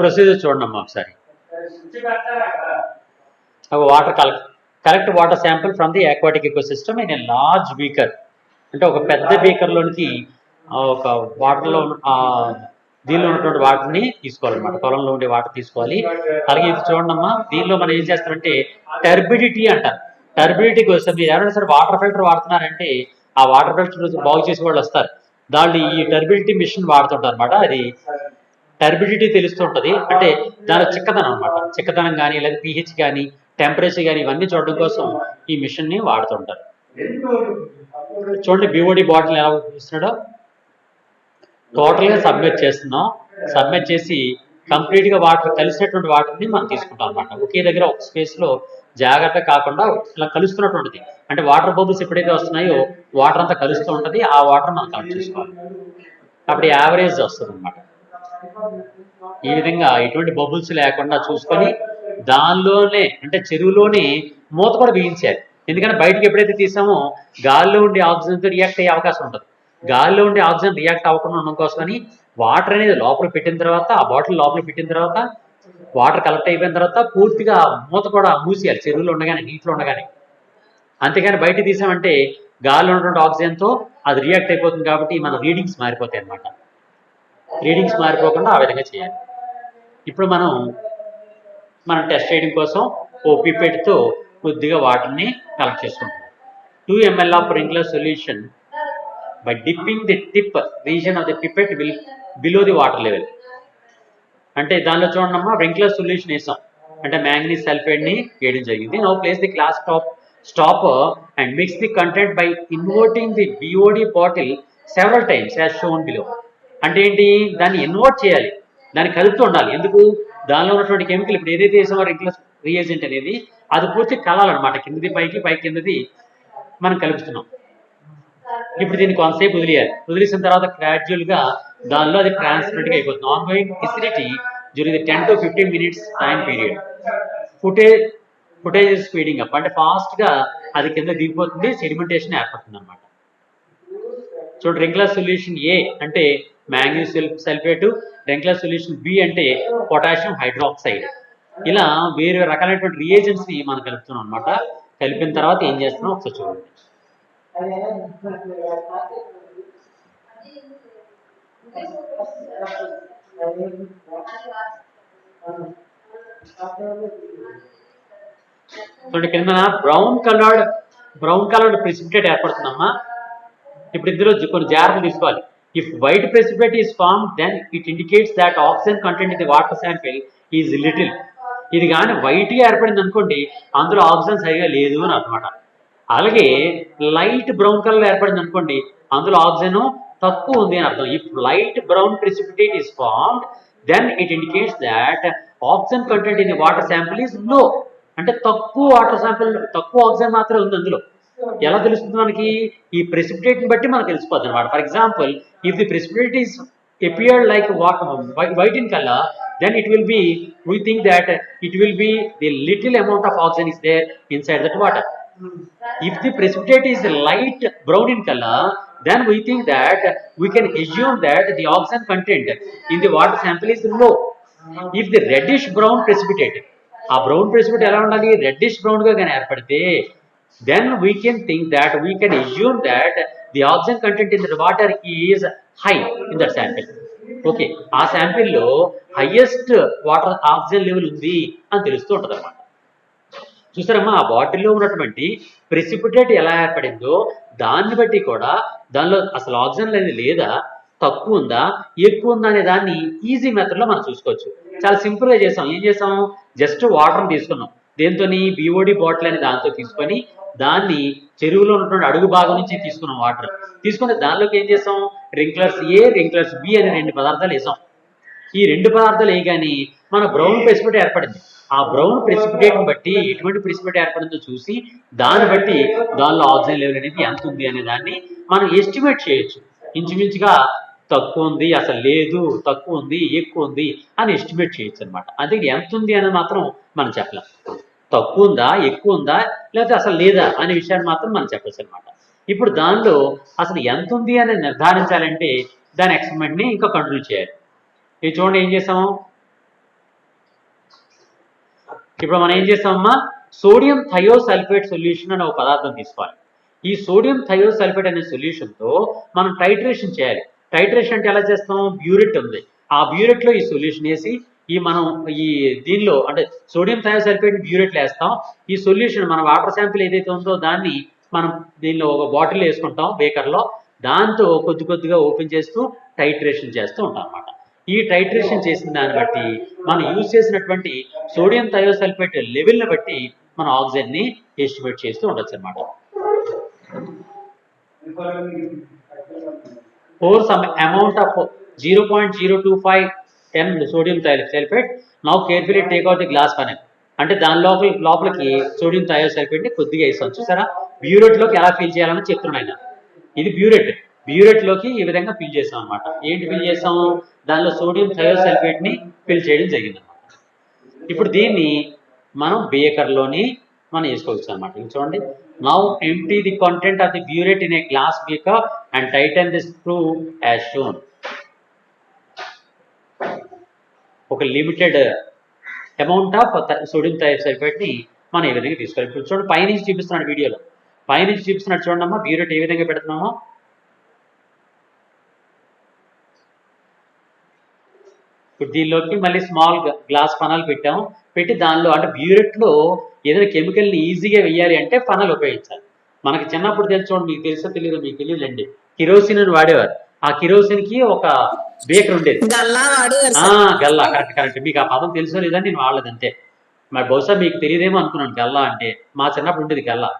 Procedure చూడండి అమ్మా ఒకసారి. Water collect water sample from the aquatic ecosystem in a large beaker. అంటే ఒక పెద్ద బీకర్లోనికి ఒక వాటర్లో దీనిలో ఉన్నటువంటి వాటర్ని తీసుకోవాలన్నమాట. పొలంలో ఉండే వాటర్ తీసుకోవాలి. అలాగే ఇది చూడండి అమ్మా, దీనిలో మనం ఏం చేస్తారంటే టర్బిడిటీ అంటారు. టర్బిడిటీ కోసం మీరు ఎవరైనా సరే వాటర్ ఫిల్టర్ వాడుతున్నారంటే ఆ వాటర్ ఫిల్టర్ బాగు చేసే వాళ్ళు వస్తారు, దాన్ని ఈ టర్బిడిటీ మిషన్ వాడుతుంటారు అనమాట. అది టర్బిడిటీ తెలుస్తుంటుంది, అంటే దాని చిక్కదనం అనమాట. చిక్కదనం కానీ లేదా pH కానీ టెంపరేచర్ కానీ ఇవన్నీ చూడడం కోసం ఈ మిషన్ని వాడుతుంటారు. చూడండి బిఓడి బాటిల్ ఎలా ఇస్తున్నాడో. టోటల్గా సబ్మిట్ చేస్తున్నాం. సబ్మిట్ చేసి కంప్లీట్గా వాటర్ కలిసినటువంటి వాటర్ని మనం తీసుకుంటాం అనమాట. ఒకే దగ్గర ఒక స్పేస్లో జాగ్రత్త కాకుండా ఇలా కలుస్తున్నటువంటిది, అంటే వాటర్ బబుల్స్ ఎప్పుడైతే వస్తున్నాయో వాటర్ అంతా కలుస్తూ ఉంటుంది. ఆ వాటర్ మనం కలెక్ట్ చేసుకోవాలి, అప్పుడు యావరేజ్ వస్తుంది అనమాట. ఈ విధంగా ఎటువంటి బబుల్స్ లేకుండా చూసుకొని దానిలోనే అంటే చెరువులోనే మూత కూడా బిగించాలి. ఎందుకంటే బయటకు ఎప్పుడైతే తీసామో గాలిలో ఉండే ఆక్సిజన్తో రియాక్ట్ అయ్యే అవకాశం ఉంటుంది. గాలిలో ఉండే ఆక్సిజన్ రియాక్ట్ అవ్వకుండా ఉండడం కోసమని వాటర్ అనేది లోపల పెట్టిన తర్వాత, ఆ బాటిల్ లోపల పెట్టిన తర్వాత వాటర్ కలెక్ట్ అయిపోయిన తర్వాత పూర్తిగా మూత కూడా మూసేయాలి, చెరువులో ఉండగానే నీటిలో ఉండగానే. అంతేగాని బయట తీసామంటే గాలిలో ఉన్నటువంటి ఆక్సిజన్తో అది రియాక్ట్ అయిపోతుంది, కాబట్టి మన రీడింగ్స్ మారిపోతాయి అన్నమాట. రీడింగ్స్ మారిపోకుండా ఆ విధంగా చేయాలి. ఇప్పుడు మనం టెస్ట్ చేయడం కోసం ఓ పిపెట్తో కొద్దిగా వాటర్ని కలెక్ట్ చేసుకుంటాం. 2 ml of Winkler solution by dipping the tip region of the pipette will below the water level. అంటే దానిలో చూడమ్మా వింక్లర్ సొల్యూషన్ వేసాం, అంటే మ్యాంగనీస్ సల్ఫేట్ని వేయడం జరిగింది. Now place the glass stopper and mix the content by inverting the BOD bottle several times as shown below. అంటే ఏంటి, దాన్ని ఇన్వర్ట్ చేయాలి, దాన్ని కలుపుతూ ఉండాలి. ఎందుకు, దానిలో ఉన్నటువంటి కెమికల్ ఇప్పుడు ఏదైతే వేసామో వింక్లర్ రియేజెంట్ అనేది అది పూర్తి కలాలన్నమాట. కిందది పైకి, పైకి కిందది మనం కలుపుతున్నాం. ఇప్పుడు దీన్ని కొంతసేపు వదిలేసిన తర్వాత గ్రాడ్యువల్గా దానిలో అది ట్రాన్స్పరెంట్గా అయిపోతుంది. On going acidity during the 10 to 15 minutes time period. Footage speeding up, అంటే ఫాస్ట్గా అది కింద దిగిపోతుంది, సెడిమెంటేషన్ ఏర్పడుతుంది అనమాట. చూడండి, వింక్లర్ సొల్యూషన్ ఏ అంటే మ్యాంగనీస్ సల్ఫేటు, వింక్లర్ సొల్యూషన్ బి అంటే పొటాషియం హైడ్రాక్సైడ్. ఇలా వేరే రకాలైనటువంటి రియేజెంట్స్ని మనం కలుపుతున్నాం అనమాట. కలిపిన తర్వాత ఏం చేస్తున్నాం ఒకసారి చూడండి. చూడండి, కింద బ్రౌన్ కలర్డ్ ప్రెసిపిటేట్ ఏర్పడుతుందమ్మా. ఇప్పుడు ఇందులో కొన్ని జాగ్రత్తలు తీసుకోవాలి. If white precipitate is formed, then it indicates that oxygen content in the water sample is little. ఇది కానీ వైట్గా ఏర్పడింది అనుకోండి, అందులో ఆక్సిజన్ సరిగా లేదు అని అన్నమాట. అలాగే లైట్ బ్రౌన్ కలర్ ఏర్పడింది అనుకోండి, అందులో ఆక్సిజన్ తక్కువ ఉంది అని అర్థం. If light brown precipitate is formed, then it indicates that oxygen content in the water sample is low. అంటే తక్కువ వాటర్ శాంపిల్, తక్కువ ఆక్సిజన్ మాత్రమే ఉంది అందులో. ఎలా తెలుస్తుంది మనకి? ఈ ప్రెసిపిటేట్ని బట్టి మనకు తెలిసిపోతుంది అనమాట. For example, if the precipitate is appeared like white in color, then it will be, we think that it will be the little amount of oxygen is there inside that water. If the precipitate is light brown in color, then we think that we can assume that the oxygen content in the water sample is low. If the reddish brown precipitate, ఆ brown precipitate ఎలా ఉండాలి? Reddish brown గా కానీ ఏర్పడితే, then we can think that we can assume that the oxygen content in the water is high in that sample. Okay, ఆ sample లో highest water oxygen level ఉంది అని తెలుస్తూ ఉంటుంది అన్నమాట. చూసారమ్మా, ఆ బాటిల్లో ఉన్నటువంటి ప్రెసిపిటేట్ ఎలా ఏర్పడిందో దాన్ని బట్టి కూడా దానిలో అసలు ఆక్సిజన్ అనేది లేదా, తక్కువ ఉందా, ఎక్కువ ఉందా అనే దాన్ని ఈజీ మెథడ్లో మనం చూసుకోవచ్చు. చాలా సింపుల్గా చేసాం. ఏం చేసాం? జస్ట్ వాటర్ని తీసుకున్నాం. దేంతోని? బిఓడి బాటిల్ అనే దాంతో తీసుకొని దాన్ని చెరువులో ఉన్నటువంటి అడుగు భాగం నుంచి తీసుకున్నాం. వాటర్ తీసుకుని దానిలోకి ఏం చేసాం? రింక్లర్స్ ఏ, రింక్లర్స్ బి అనే 2 పదార్థాలు వేసాం. ఈ 2 పదార్థాలు వేయగానే మన బ్రౌన్ ప్రెసిపిటేట్ ఏర్పడింది. ఆ బ్రౌన్ ప్రెసిపిటేట్ని బట్టి ఎటువంటి ప్రెసిపిటేట్ ఏర్పడిందో చూసి దాన్ని బట్టి దానిలో ఆక్సిజన్ లెవెల్ అనేది ఎంత ఉంది అనే దాన్ని మనం ఎస్టిమేట్ చేయొచ్చు. ఇంచుమించుగా తక్కువ ఉంది, అసలు లేదు, తక్కువ ఉంది, ఎక్కువ ఉంది అని ఎస్టిమేట్ చేయొచ్చు అనమాట. అదే ఎంత ఉంది అనేది మాత్రం మనం చెప్పలేం. తక్కువ ఉందా, ఎక్కువ ఉందా, లేకపోతే అసలు లేదా అనే విషయాన్ని మాత్రం మనం చెప్పచ్చు అనమాట. ఇప్పుడు దానిలో అసలు ఎంత ఉంది అని నిర్ధారించాలంటే దాని ఎక్స్పెరిమెంట్ని ఇంకా కంటిన్యూ చేయాలి. ఇది చూడండి, ఏం చేసాము? ఇప్పుడు మనం ఏం చేస్తామమ్మా? సోడియం థయోసల్ఫేట్ సొల్యూషన్ అనే ఒక పదార్థం తీసుకోవాలి. ఈ సోడియం థయోసల్ఫేట్ అనే సొల్యూషన్తో మనం టైట్రేషన్ చేయాలి. టైట్రేషన్ అంటే ఎలా చేస్తాం? బ్యూరెట్ ఉంది, ఆ బ్యూరెట్లో ఈ సొల్యూషన్ వేసి మనం దీనిలో అంటే సోడియం థయోసల్ఫేట్ బ్యూరెట్లు వేస్తాం. ఈ సొల్యూషన్ మన వాటర్ శాంపిల్ ఏదైతే ఉందో దాన్ని మనం దీనిలో ఒక బాటిల్ వేసుకుంటాం బేకర్లో. దాంతో కొద్ది కొద్దిగా ఓపెన్ చేస్తూ టైట్రేషన్ చేస్తూ ఉంటాం అన్నమాట. ఈ టైట్రేషన్ చేసిన దాన్ని బట్టి మనం యూజ్ చేసినటువంటి సోడియం థయోసల్ఫేట్ లెవెల్ని బట్టి మన ఆక్సిజన్ని ఎస్టిమేట్ చేస్తూ ఉండొచ్చు అనమాట. For some amount of 0.025 m sodium thiosulphate, now carefully take out the glass funnel. అంటే దాని లోపలికి సోడియం థయోసల్ఫేట్ ని కొద్దిగా వేసాం. చూసారా, బ్యూరెట్ లోకి ఎలా ఫిల్ చేయాలని చెప్తున్నాను. ఇది బ్యూరెట్ లోకి ఈ విధంగా ఫిల్ చేసాం అనమాట. ఏంటి ఫిల్ చేసాం? దానిలో సోడియం థయోసల్ఫేట్ ని ఫిల్ చేయడం జరిగింది అనమాట. ఇప్పుడు దీన్ని మనం బేకర్లోని మనం వేసుకోవచ్చు అనమాట. చూడండి, now empty the content of the burette in a glass beaker and tighten the screw as shown. ఒక limited amount of sodium thiosulphate ని మనం ఈ విధంగా తీసుకోవాలి. ఇప్పుడు చూడండి, పైనుంచి చూపిస్తున్నాడు వీడియోలో, పైనుంచి చూపిస్తున్నాడు చూడండి అమ్మా, బ్యూరెట్ ఏ విధంగా పెడుతున్నామో. ఇప్పుడు దీనిలోకి మళ్ళీ స్మాల్ గ్లాస్ ఫనల్ పెట్టాము. పెట్టి దానిలో అంటే బ్యూరెట్లో ఏదైనా కెమికల్ని ఈజీగా వేయాలి అంటే ఫనల్ ఉపయోగించాలి. మనకి చిన్నప్పుడు తెలుసు చూడండి, మీకు తెలుసో తెలియదు, మీకు తెలియదులేండి, కిరోసిన్ అని వాడేవారు. ఆ కిరోసిన్కి ఒక బేకర్ ఉండేది, గల్లా. కరెక్ట్. మీకు ఆ పదం తెలుసో లేదని నేను వాడలేదు అంతే. మరి బహుశా మీకు తెలియదేమో అనుకున్నాను గల్లా అంటే. మా చిన్నప్పుడు ఉండేది గల్లా,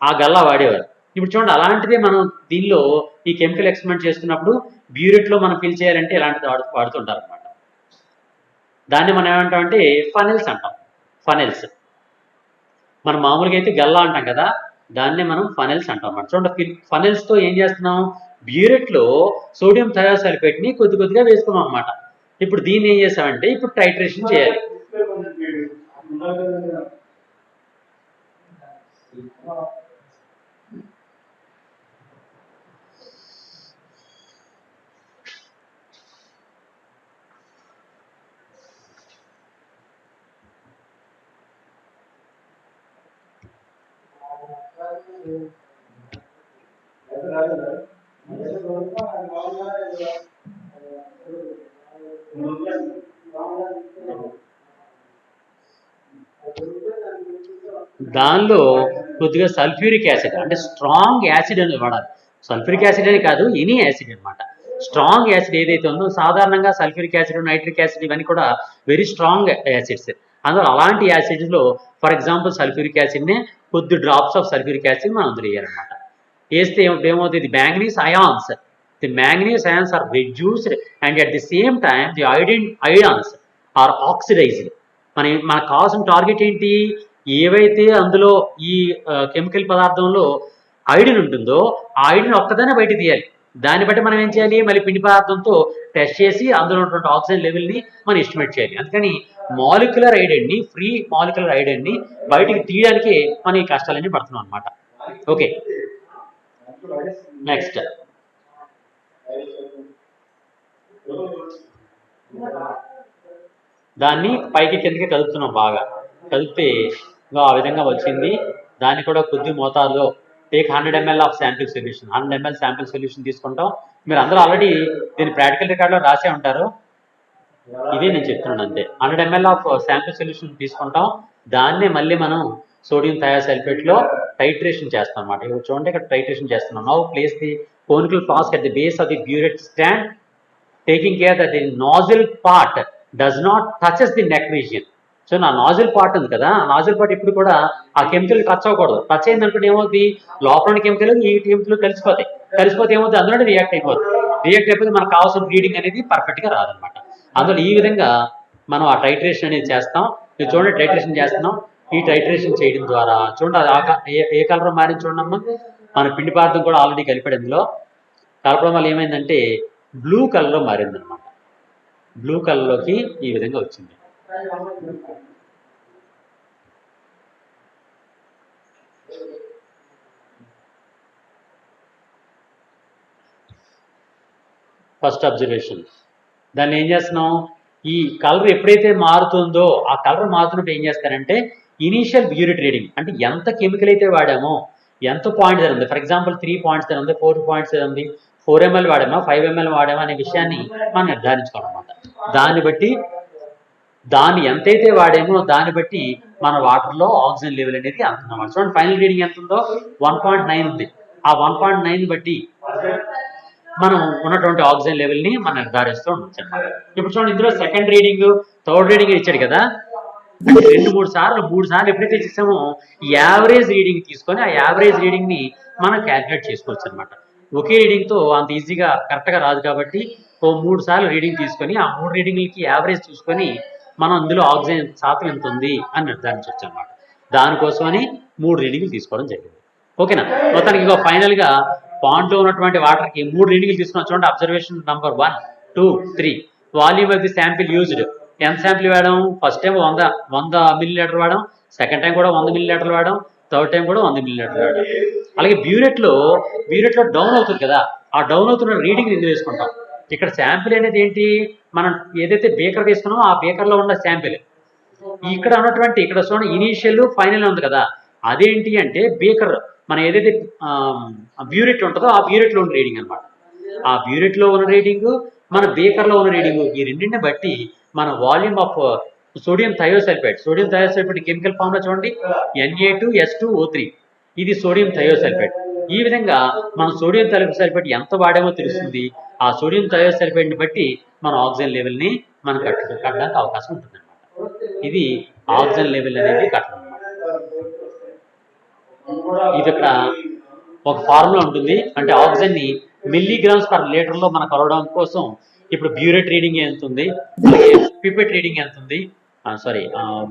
ఆ గల్లా వాడేవారు. ఇప్పుడు చూడండి, అలాంటిదే మనం దీనిలో ఈ కెమికల్ ఎక్స్పెరిమెంట్ చేస్తున్నప్పుడు బ్యూరెట్లో మనం ఫిల్ చేయాలంటే ఇలాంటిది వాడుతుంటారు అనమాట. దాన్ని మనం ఏమంటామంటే ఫనెల్స్ అంటాం. ఫనెల్స్ మనం మామూలుగా అయితే గల్లా అంటాం కదా, దాన్నే మనం ఫనెల్స్ అంటాం అన్నమాట. చూడండి, ఫనెల్స్తో ఏం చేస్తున్నాం? బ్యూరెట్లో సోడియం థయోసల్ఫేట్ని కొద్ది కొద్దిగా వేసుకున్నాం అనమాట. ఇప్పుడు దీన్ని ఏం చేసామంటే ఇప్పుడు టైట్రేషన్ చేయాలి. దానిలో కొద్దిగా సల్ఫ్యూరిక్ యాసిడ్ అంటే స్ట్రాంగ్ యాసిడ్ అని వాడాలి. సల్ఫ్యూరిక్ యాసిడ్ అని కాదు, ఎనీ యాసిడ్ అనమాట. స్ట్రాంగ్ యాసిడ్ ఏదైతే ఉందో సాధారణంగా సల్ఫ్యూరిక్ యాసిడ్, నైట్రిక్ యాసిడ్ ఇవన్నీ కూడా వెరీ స్ట్రాంగ్ యాసిడ్స్. అందులో అలాంటి యాసిడ్స్లో ఫర్ ఎగ్జాంపుల్ సల్ఫ్యూరిక్ యాసిడ్ని కొద్ది డ్రాప్స్ ఆఫ్ సల్ఫ్యూరిక్ యాసిడ్ మనం అందులో వేయాలన్నమాట. వేస్తే ఏమవుతుంది, manganese ions, the manganese ions are reduced and at the same time the iodides are oxidised. మనకు కావాల్సిన టార్గెట్ ఏంటి, ఏవైతే అందులో ఈ కెమికల్ పదార్థంలో ఐడిన్ ఉంటుందో ఆ ఐడిన్ ఒక్కదానే బయట తీయాలి. దాన్ని బట్టి మనం ఏం చేయాలి, మళ్ళీ పిండి పదార్థంతో టెస్ట్ చేసి అందులో ఉన్నటువంటి ఆక్సిజన్ లెవెల్ని మనం ఎస్టిమేట్ చేయాలి. అందుకని మాలిక్యులర్ ఐడెంట్ని, ఫ్రీ మాలిక్యులర్ ఐడెంట్ని బయటికి తీయడానికి మనం ఈ కష్టాలన్నీ పడుతున్నాం అనమాట. ఓకే, నెక్స్ట్ దాన్ని పైకి కిందకి కదుపుతున్నాం. బాగా కదిపితే ఆ విధంగా వచ్చింది. దాన్ని కూడా కొద్ది మోతాదులో take 100 ml of sample solution, 100 ml sample solution తీసుకుంటాం. మీరు అందరూ ఆల్రెడీ దీని ప్రాక్టికల్ రికార్డులో రాసే ఉంటారు, ఇదే నేను చెప్తున్నాను అంతే. 100 ml ఆఫ్ శాంపిల్ సొల్యూషన్ తీసుకుంటాం. దాన్నే మళ్ళీ మనం సోడియం థయాసల్ఫేట్లో టైట్రేషన్ చేస్తాం అన్నమాట. ఇక్కడ చూడండి, ఇక్కడ టైట్రేషన్ చేస్తున్నాం. Now place the conical flask at the base of the burette stand, taking care that the nozzle part does not touches the neck region. So నా నాజిల్ పార్ట్ ఉంది కదా, ఆ నాజిల్ పార్ట్ ఇప్పుడు కూడా ఆ కెమికల్ టచ్ అవ్వకూడదు. Touch అయింది అనుకుంటే ఏమవుతుంది, లోపల కెమికల్ ఈ కెమికల్ కలిసిపోతే ఏమవుతుంది, అందులోనే రియాక్ట్ అయిపోతుంది. రియాక్ట్ అయిపోతే మనకు కావాల్సిన బ్లీడింగ్ అనేది పర్ఫెక్ట్గా రాదనమాట. అందులో ఈ విధంగా మనం ఆ టైట్రేషన్ అనేది చేస్తాం. మీరు చూడండి, టైట్రేషన్ చేస్తున్నాం. ఈ టైట్రేషన్ చేయడం ద్వారా చూడండి ఏ కలర్ మారింది చూడమ్మా. మన పిండి పదార్థం కూడా ఆల్రెడీ కలిపాడు. ఇందులో కలపడం వల్ల ఏమైందంటే బ్లూ కలర్లో మారింది అనమాట. బ్లూ కలర్లోకి ఈ విధంగా వచ్చింది. First observation. దాన్ని ఏం చేస్తున్నాం, ఈ కలర్ ఎప్పుడైతే మారుతుందో ఆ కలర్ మారుతున్నప్పుడు ఏం చేస్తారంటే ఇనీషియల్ బ్యూరిట్ రీడింగ్, అంటే ఎంత కెమికల్ అయితే వాడామో, ఎంత పాయింట్స్ ఉంది, ఫర్ ఎగ్జాంపుల్ 3 పాయింట్స్ ఉంది, 4 పాయింట్స్ ఉంది, 4 ml వాడామా 5 ml వాడామా అనే విషయాన్ని మనం నిర్ధారించుకోవాలన్నమాట. దాన్ని బట్టి దాన్ని ఎంతైతే వాడామో దాన్ని బట్టి మన వాటర్లో ఆక్సిజన్ లెవెల్ అనేది అంటున్నమాట. చూడండి, ఫైనల్ రీడింగ్ ఎంత ఉందో 1.9 ఉంది. ఆ 1.9 బట్టి మనం ఉన్నటువంటి ఆక్సిజన్ లెవెల్ని మనం నిర్ధారిస్తూ ఉండొచ్చు అన్నమాట. ఇప్పుడు చూడండి, ఇందులో సెకండ్ రీడింగ్, థర్డ్ రీడింగ్ ఇచ్చాడు కదా, అంటే 2-3 సార్లు ఎప్పుడైతే ఇచ్చేసామో యావరేజ్ రీడింగ్ తీసుకొని ఆ యావరేజ్ రీడింగ్ని మనం క్యాల్కులేట్ చేసుకోవచ్చు అనమాట. ఒకే రీడింగ్తో అంత ఈజీగా కరెక్ట్గా రాదు కాబట్టి 3 సార్లు రీడింగ్ తీసుకొని ఆ 3 రీడింగ్లకి యావరేజ్ చూసుకొని మనం అందులో ఆక్సిజన్ శాతం ఎంత ఉంది అని నిర్ధారించవచ్చు అనమాట. దానికోసమని 3 రీడింగ్లు తీసుకోవడం జరిగింది. ఓకేనా, మొత్తానికి ఇక ఫైనల్గా పాండ్లో ఉన్నటువంటి వాటర్కి 3 రీడింగ్లు తీసుకున్నాం. చూడండి, observation number 1, 2, 3. Volume of the sample used, ఎంత శాంపిల్ వాడాం, ఫస్ట్ టైం 100 మిల్లీలీటర్ వాడాం, సెకండ్ టైం కూడా 100 మిల్లీలీటర్లు వాడాం, థర్డ్ టైం కూడా 100 మిల్లీలీటర్లు వాడాం. అలాగే బ్యూరెట్లో డౌన్ అవుతుంది కదా, ఆ డౌన్ అవుతున్న రీడింగ్ ఇందులో వేసుకుంటాం. ఇక్కడ శాంపిల్ అనేది ఏంటి, మనం ఏదైతే బేకర్ తీసుకున్నామో ఆ బేకర్లో ఉన్న శాంపిల్. ఇక్కడ ఉన్నటువంటి ఇక్కడ చూడండి ఇనీషియల్ ఫైనల్ ఉంది కదా, అదేంటి అంటే బేకర్ మనం ఏదైతే బ్యూరెట్ ఉంటుందో ఆ బ్యూరెట్లో ఉన్న రీడింగ్ అనమాట. ఆ బ్యూరెట్లో ఉన్న రీడింగ్, మన బేకర్లో ఉన్న రీడింగ్, ఈ రెండింటిని బట్టి మన volume of sodium thiosulphate chemical ఫామ్లో చూడండి Na2S2O3, ఇది సోడియం థయోసల్ఫేట్. ఈ విధంగా మనం సోడియం థయోసల్ఫేట్ ఎంత వాడామో తెలుస్తుంది. ఆ సోడియం థయోసల్ఫేట్ని బట్టి మన ఆక్సిజన్ లెవెల్ని మనం కట్టడానికి అవకాశం ఉంటుంది అనమాట. ఇది ఆక్సిజన్ లెవెల్ అనేది కట్టడం అనమాట. ఇది ఇక్కడ ఒక ఫార్ములా ఉంటుంది, అంటే ఆక్సిజన్ని మిల్లీగ్రామ్స్ పర్ లీటర్లో మనం కొలవడం కోసం ఇప్పుడు బ్యూరెట్ రీడింగ్ ఎంత ఉంది, పిపెట్ రీడింగ్ ఎంత ఉంది,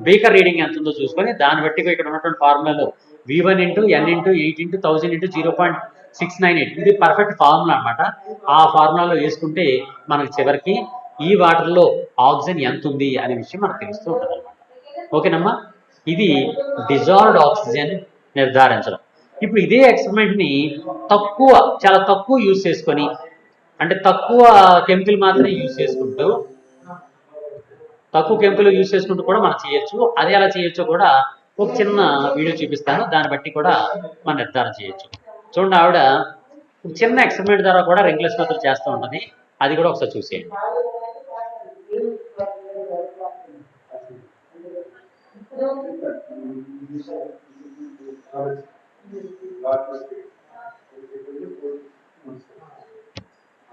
బేకర్ రీడింగ్ ఎంత ఉందో చూసుకొని దాన్ని బట్టి ఇక్కడ ఉన్నటువంటి ఫార్ములాలో V1 × N × 8 × 1000 × 0.698 ఇది పర్ఫెక్ట్ ఫార్ములా అనమాట. ఆ ఫార్ములాలో వేసుకుంటే మనకి చివరికి ఈ వాటర్లో ఆక్సిజన్ ఎంత ఉంది అనే విషయం మనకు తెలుస్తూ ఉంటుంది అనమాట. ఓకేనమ్మా, ఇది డిజాల్వ్డ్ ఆక్సిజన్ నిర్ధారించడం. ఇప్పుడు ఇదే ఎక్స్పెరిమెంట్ని చాలా తక్కువ యూజ్ చేసుకొని, అంటే తక్కువ కెమికల్ మాత్రమే యూజ్ చేసుకుంటూ కూడా మనం చేయొచ్చు. అది ఎలా చేయొచ్చో కూడా ఒక చిన్న వీడియో చూపిస్తాను, దాన్ని బట్టి కూడా మనం నిర్ధారణ చేయొచ్చు. చూడండి, ఆవిడ ఒక చిన్న ఎక్స్పెరిమెంట్ ద్వారా కూడా రింగ్లెస్ మెథడ్ చేస్తూ ఉంటుంది, అది కూడా ఒకసారి చూసేయండి.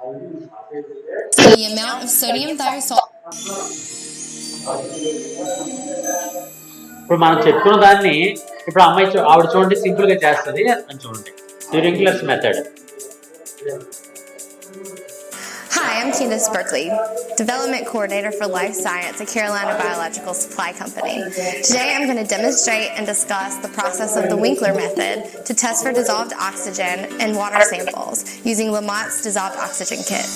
the amount of sodium thiosulfate.
ఇప్పుడు మనం చెప్పుకున్న దాన్ని ఇప్పుడు ఆవిడ చూడండి సింపుల్ గా చేస్తుంది అని చూడండి డ్యూరింగ్లర్స్ method.
Hi, I'm Candace Berkeley, Development Coordinator for Life Science at Carolina Biological Supply Company. Today I'm going to demonstrate and discuss the process of the Winkler method to test for dissolved oxygen in water samples using Lamott's dissolved oxygen kit.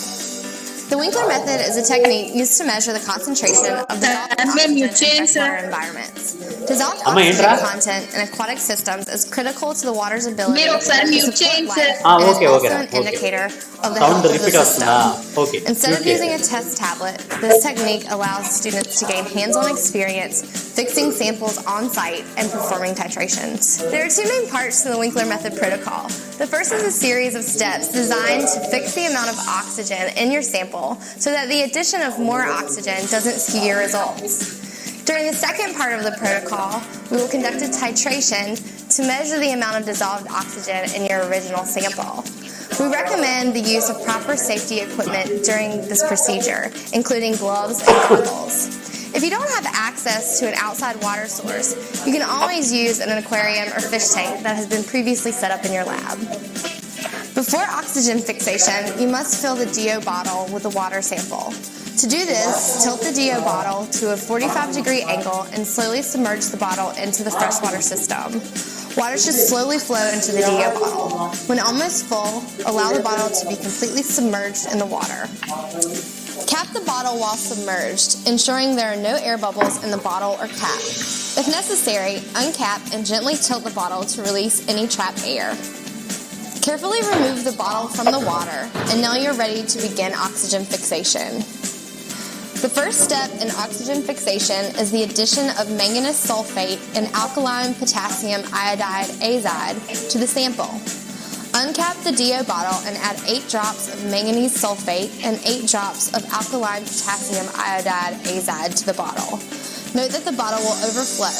The Winkler method is a technique used to measure the concentration of dissolved oxygen in freshwater environments. Dissolved oxygen content in aquatic systems is critical to the water's ability to support life and is also an indicator of the health of the system. Instead of using a test tablet, this technique allows students to gain hands-on experience fixing samples on site and performing titrations. There are two main parts to the Winkler method protocol. The first is a series of steps designed to fix the amount of oxygen in your sample so that the addition of more oxygen doesn't skew your results. During the second part of the protocol, we will conduct a titration to measure the amount of dissolved oxygen in your original sample. We recommend the use of proper safety equipment during this procedure, including gloves and goggles. If you don't have access to an outside water source, you can always use an aquarium or fish tank that has been previously set up in your lab. Before oxygen fixation, you must fill the DO bottle with a water sample. To do this, tilt the DO bottle to a 45-degree angle and slowly submerge the bottle into the freshwater system. Water should slowly flow into the DO bottle. When almost full, allow the bottle to be completely submerged in the water. Cap the bottle while submerged, ensuring there are no air bubbles in the bottle or cap. If necessary, uncap and gently tilt the bottle to release any trapped air. Carefully remove the bottle from the water, and now you're ready to begin oxygen fixation. The first step in oxygen fixation is the addition of manganese sulfate and alkaline potassium iodide azide to the sample. Uncap the DO bottle and add 8 drops of manganese sulfate and 8 drops of alkaline potassium iodide azide to the bottle. Note that the bottle will overflow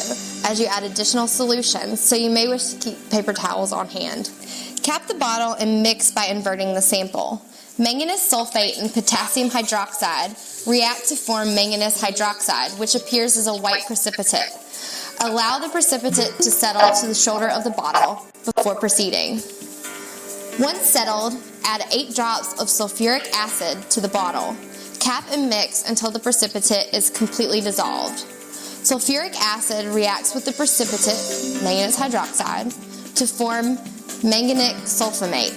as you add additional solutions, so you may wish to keep paper towels on hand. Cap the bottle and mix by inverting the sample. Manganese sulfate and potassium hydroxide react to form manganese hydroxide, which appears as a white precipitate. Allow the precipitate to settle to the shoulder of the bottle before proceeding. Once settled, add 8 drops of sulfuric acid to the bottle. Cap and mix until the precipitate is completely dissolved. Sulfuric acid reacts with the precipitate, manganese hydroxide, to form manganic sulfamate.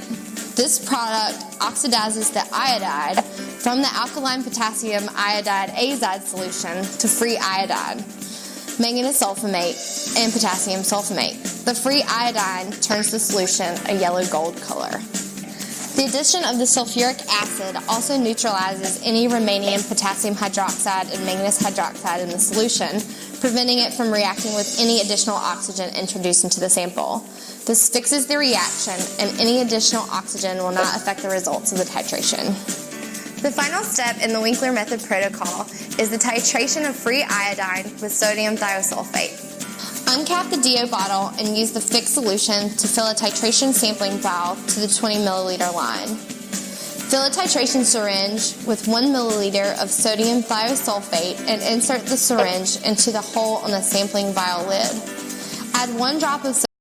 This product oxidizes the iodide from the alkaline potassium iodide azide solution to free iodine, manganese sulfamate, and potassium sulfamate. The free iodine turns the solution a yellow-gold color. The addition of the sulfuric acid also neutralizes any remaining potassium hydroxide and manganese hydroxide in the solution, preventing it from reacting with any additional oxygen introduced into the sample. This fixes the reaction, and any additional oxygen will not affect the results of the titration. The final step in the Winkler method protocol is the titration of free iodine with sodium thiosulfate. Uncap the DO bottle and use the fixed solution to fill a titration sampling vial to the 20 milliliter line. Fill a titration syringe with 1 milliliter of sodium thiosulfate and insert the syringe into the hole on the sampling vial lid. Add 1 drop of